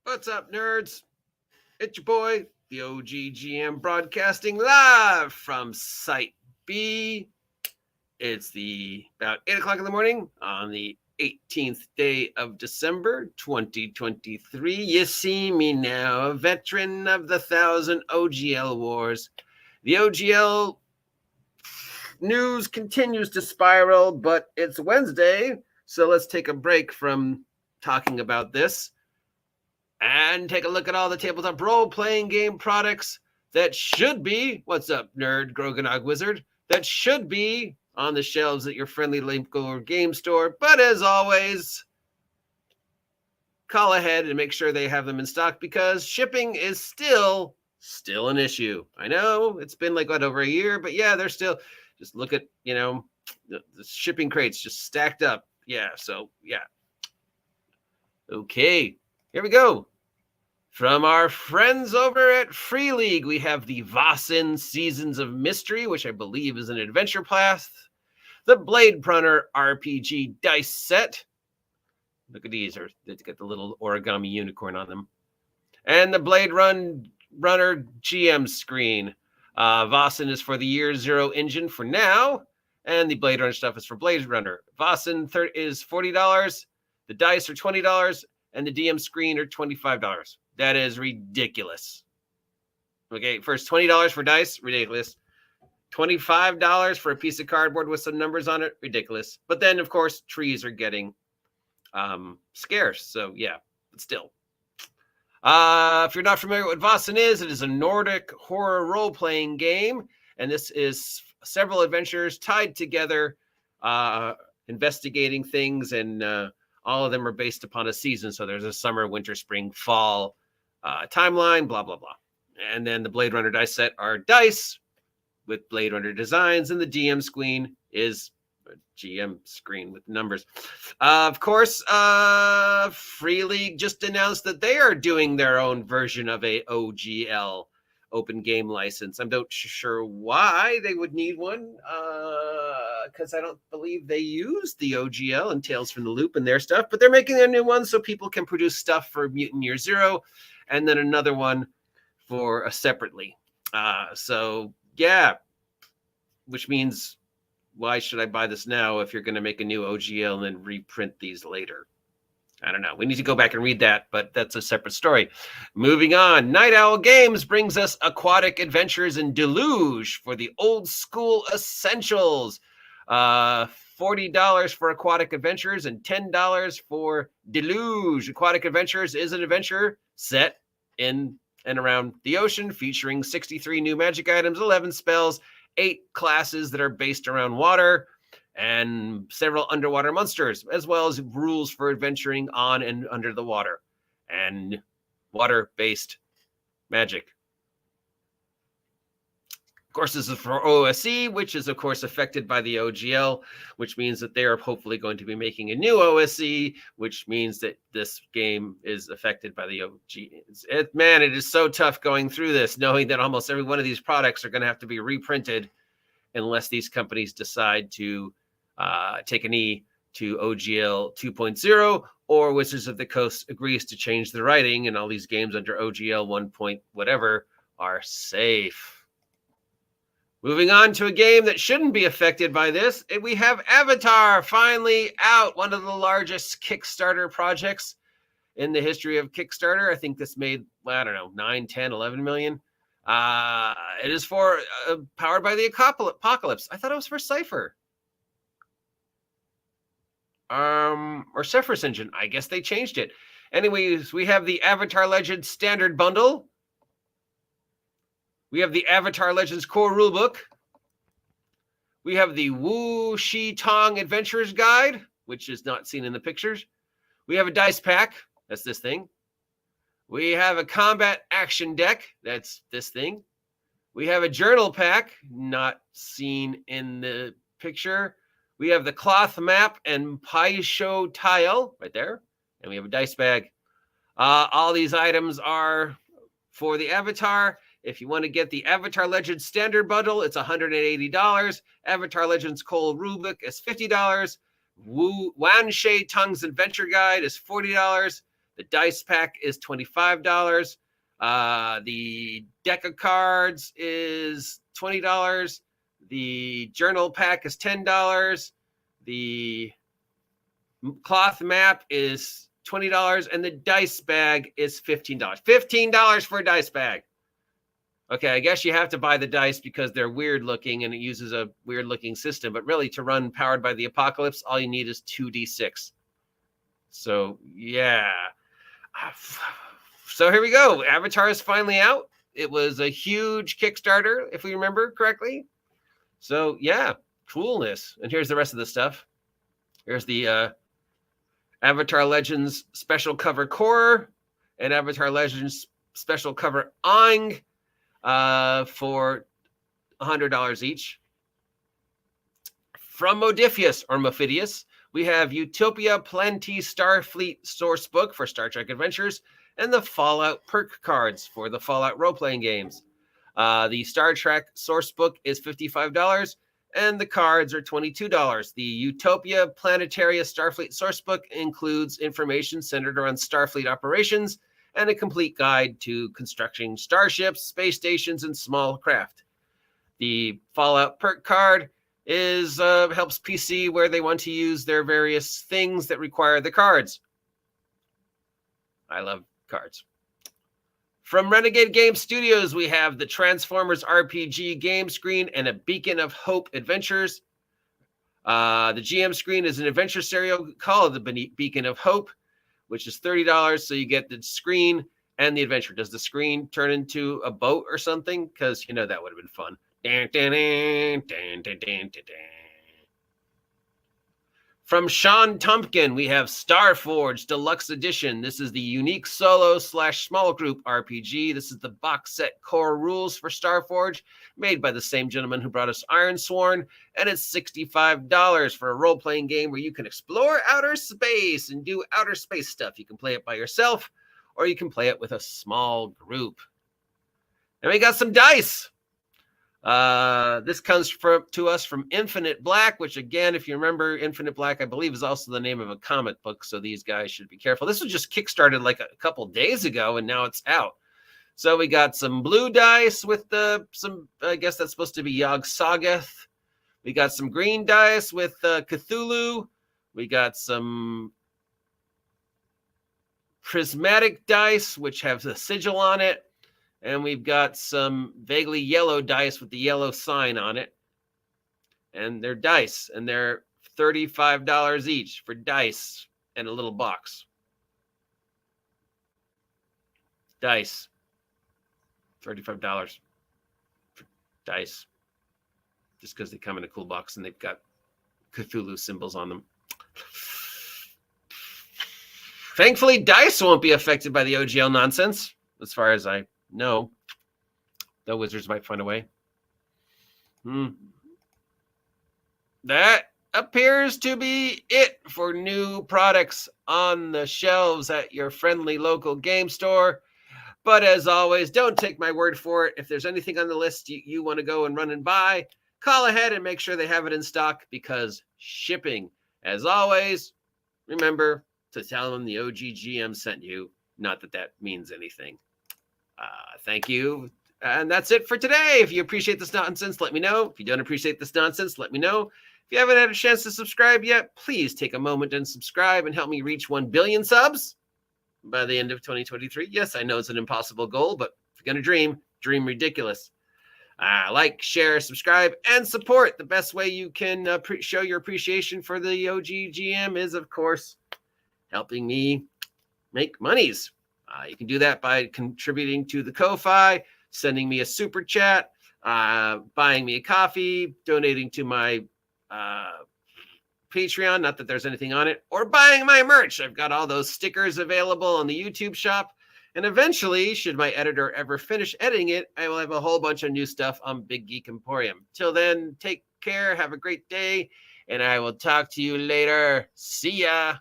What's up, nerds? It's your boy, the OGGM, broadcasting live from Site B. It's about 8 o'clock in the morning on the 18th day of December, 2023. You see me now, a veteran of the 1,000 OGL wars. The OGL news continues to spiral, but it's Wednesday, so let's take a break from talking about this and take a look at all the tabletop role-playing game products that should be, what's up, nerd, Groganog Wizard, that should be on the shelves at your friendly local game store. But as always, call ahead and make sure they have them in stock because shipping is still an issue. I know it's been like, over a year, but yeah, they're still, just look at, the shipping crates just stacked up. Yeah, so yeah. Okay, here we go. From our friends over at Free League, we have the Vossen Seasons of Mystery, which I believe is an adventure path. The Blade Runner RPG dice set. Look at these. They've got the little origami unicorn on them. And the Blade Runner GM screen. Vossen is for the Year Zero engine for now. And the Blade Runner stuff is for Blade Runner. Vossen is $40. The dice are $20. And the DM screen are $25. That is ridiculous. Okay, first $20 for dice, ridiculous. $25 for a piece of cardboard with some numbers on it, ridiculous. But then, of course, trees are getting scarce. So, yeah, but still. If you're not familiar with what Vossen is, it is a Nordic horror role-playing game. And this is several adventures tied together, investigating things, and all of them are based upon a season. So there's a summer, winter, spring, fall timeline, blah, blah, blah. And then the Blade Runner dice set are dice with Blade Runner designs, and the DM screen is a GM screen with numbers. Of course, Free League just announced that they are doing their own version of a OGL, open game license. I'm not sure why they would need one, because I don't believe they use the OGL and Tales from the Loop and their stuff, but they're making a new one so people can produce stuff for Mutant Year Zero, and then another one for separately. So yeah, which means why should I buy this now if you're going to make a new OGL and then reprint these later? I don't know. We need to go back and read that, but that's a separate story. Moving on. Night Owl Games brings us Aquatic Adventures in Deluge for the old school essentials. $40 for Aquatic Adventures and $10 for Deluge. Aquatic Adventures is an adventure set in and around the ocean, featuring 63 new magic items, 11 spells, 8 classes that are based around water, and several underwater monsters, as well as rules for adventuring on and under the water, and water-based magic. Of course, this is for OSE, which is, of course, affected by the OGL, which means that they are hopefully going to be making a new OSE, which means that this game is affected by the OG. Man, it is so tough going through this, knowing that almost every one of these products are going to have to be reprinted unless these companies decide to take a knee to OGL 2.0, or Wizards of the Coast agrees to change the writing, and all these games under OGL 1. Whatever are safe. Moving on to a game that shouldn't be affected by this, we have Avatar finally out, one of the largest Kickstarter projects in the history of Kickstarter. I think this made, 9, 10, 11 million. It is for powered by the Apocalypse. I thought it was for Cypher. Or Zephyrus Engine. I guess they changed it. Anyways, we have the Avatar Legends Standard Bundle. We have the Avatar Legends Core Rulebook. We have the Wu Shi Tong Adventurer's Guide, which is not seen in the pictures. We have a dice pack. That's this thing. We have a combat action deck. That's this thing. We have a journal pack, not seen in the picture. We have the cloth map and pie show tile right there. And we have a dice bag. All these items are for the Avatar. If you want to get the Avatar Legends Standard Bundle, it's $180. Avatar Legends Core Rulebook is $50. Wan Shay Tong's Adventure Guide is $40. The dice pack is $25. The deck of cards is $20. The journal pack is $10. The cloth map is $20, and the dice bag is $15. $15 for a dice bag. Okay, I guess you have to buy the dice because they're weird looking and it uses a weird looking system. But really, to run Powered by the Apocalypse, all you need is 2d6. So, yeah. So here we go. Avatar is finally out. It was a huge Kickstarter, if we remember correctly. So, yeah, coolness. And here's the rest of the stuff. Here's the Avatar Legends special cover core and Avatar Legends special cover Aang. For $100 each. From Modiphius or Modiphius, we have Utopia Plenty Starfleet Sourcebook for Star Trek Adventures and the Fallout perk cards for the Fallout role-playing games. The Star Trek Sourcebook is $55 and the cards are $22. The Utopia Planetaria Starfleet Sourcebook includes information centered around Starfleet operations and a complete guide to constructing starships, space stations, and small craft. The Fallout perk card is helps PC where they want to use their various things that require the cards. I love cards. From Renegade Game Studios, we have the Transformers RPG game screen and a Beacon of Hope Adventures. The GM screen is an adventure serial called the Beacon of Hope, which is $30, so you get the screen and the adventure. Does the screen turn into a boat or something? Because, that would have been fun. From Sean Tumpkin, we have Starforge Deluxe Edition. This is the unique solo/small group RPG. This is the box set core rules for Starforge, made by the same gentleman who brought us Ironsworn, and it's $65 for a role-playing game where you can explore outer space and do outer space stuff. You can play it by yourself, or you can play it with a small group. And we got some dice. This comes to us from Infinite Black, which again, if you remember, Infinite Black, I believe, is also the name of a comic book. So these guys should be careful. This was just kickstarted like a couple days ago, and now it's out. So we got some blue dice with I guess that's supposed to be Yog Sothoth. We got some green dice with Cthulhu. We got some prismatic dice, which have a sigil on it. And we've got some vaguely yellow dice with the yellow sign on it. And they're dice. And they're $35 each for dice and a little box. Dice. $35 for dice. Just because they come in a cool box and they've got Cthulhu symbols on them. Thankfully, dice won't be affected by the OGL nonsense, as far as I know. The Wizards might find a way. That appears to be it for new products on the shelves at your friendly local game store. But as always, don't take my word for it. If there's anything on the list you want to go and run and buy, call ahead and make sure they have it in stock, because shipping, as always, remember to tell them the OGGM sent you. Not that that means anything. Thank you. And that's it for today. If you appreciate this nonsense, let me know. If you don't appreciate this nonsense, let me know. If you haven't had a chance to subscribe yet, please take a moment and subscribe and help me reach 1 billion subs by the end of 2023. Yes, I know it's an impossible goal, but if you're going to dream ridiculous. Like, share, subscribe, and support. The best way you can show your appreciation for the OGGM is, of course, helping me make monies. You can do that by contributing to the Ko-Fi, sending me a super chat, buying me a coffee, donating to my Patreon, not that there's anything on it, or buying my merch. I've got all those stickers available on the YouTube shop. And eventually, should my editor ever finish editing it, I will have a whole bunch of new stuff on Big Geek Emporium. Till then, take care, have a great day, and I will talk to you later. See ya.